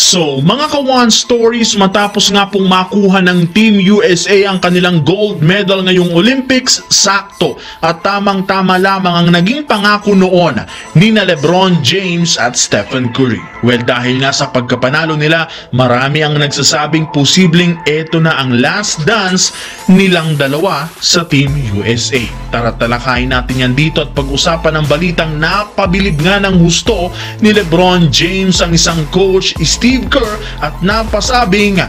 So, mga ka-One Stories, matapos nga pong makuha ng Team USA ang kanilang gold medal ngayong Olympics, sakto at tamang-tama lamang ang naging pangako noon ni na LeBron James at Stephen Curry. Well, dahil nga sa pagkapanalo nila, marami ang nagsasabing posibleng eto na ang last dance nilang dalawa sa Team USA. Tara talakayin natin yan dito at pag-usapan ang balitang napabilib nga ng husto ni LeBron James ang isang coach, Steve Kerr, at napasabing,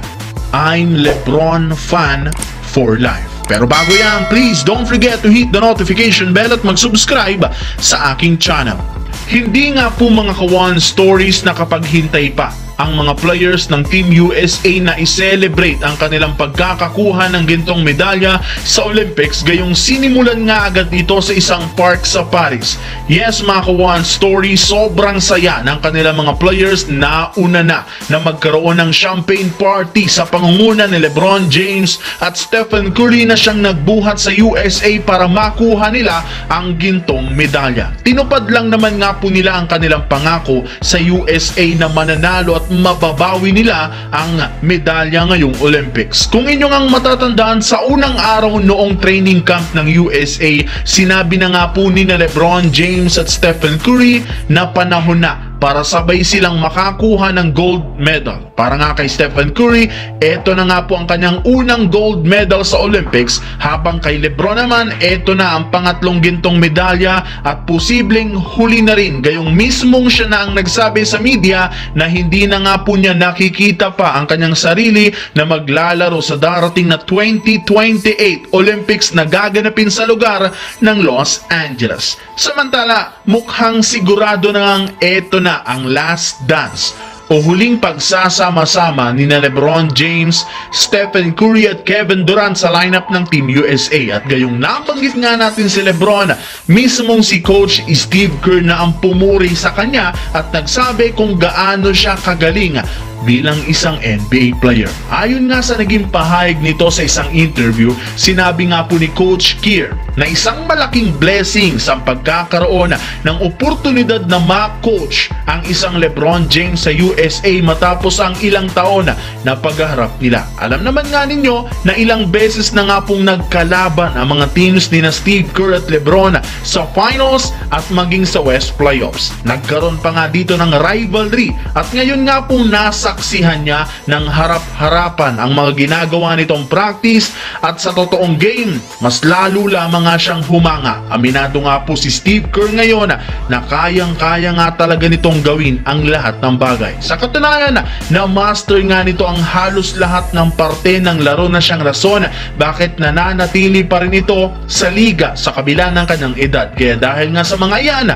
"I'm LeBron fan for life." Pero bago yan, please don't forget to hit the notification bell at mag-subscribe sa aking channel. Hindi nga po mga ka-One Stories nakapaghintay pa ang mga players ng Team USA na i-celebrate ang kanilang pagkakakuha ng gintong medalya sa Olympics, gayong sinimulan nga agad ito sa isang park sa Paris. Yes mga ka-One Story, sobrang saya ng kanilang mga players na una na magkaroon ng champagne party sa pangunguna ni LeBron James at Stephen Curry na siyang nagbuhat sa USA para makuha nila ang gintong medalya. Tinupad lang naman nga po nila ang kanilang pangako sa USA na mananalo at mababawi nila ang medalya ngayong Olympics. Kung inyong ang matatandaan, sa unang araw noong training camp ng USA, sinabi na nga po ni na LeBron James at Stephen Curry na panahon na para sabay silang makakuha ng gold medal. Para nga kay Stephen Curry, eto na nga po ang kanyang unang gold medal sa Olympics, habang kay LeBron naman, eto na ang pangatlong gintong medalya at posibleng huli na rin. Gayong mismong siya na ang nagsabi sa media na hindi na nga po niya nakikita pa ang kanyang sarili na maglalaro sa darating na 2028 Olympics na gaganapin sa lugar ng Los Angeles. Samantala, mukhang sigurado na ang eto na ang last dance o huling pagsasama-sama ni na LeBron James, Stephen Curry at Kevin Durant sa lineup ng Team USA. At gayong nabanggit nga natin si LeBron, mismong si Coach Steve Kerr na ang pumuri sa kanya at nagsabi kung gaano siya kagaling bilang isang NBA player. Ayon nga sa naging pahayag nito sa isang interview, sinabi nga po ni Coach Kerr na isang malaking blessing sa pagkakaroon ng oportunidad na ma-coach ang isang LeBron James sa USA matapos ang ilang taon na paghaharap nila. Alam naman nga ninyo na ilang beses na nga pong nagkalaban ang mga teams ni na Steve Kerr at LeBron sa finals at maging sa West Playoffs. Nagkaroon pa nga dito ng rivalry at ngayon nga pong nasaksihan niya ng harap-harapan ang mga ginagawa nitong practice at sa totoong game, mas lalo lamang nga siyang humanga. Aminado nga po si Steve Kerr ngayon na kayang-kaya nga talaga nitong gawin ang lahat ng bagay. Sa katunayan, na-master nga nito ang halos lahat ng parte ng laro na siyang rason bakit nananatili pa rin ito sa liga sa kabila ng kanyang edad. Kaya dahil nga sa mga iyan,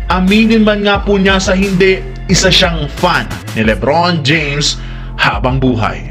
aminin man nga po niya sa hindi, isa siyang fan ni LeBron James habang buhay.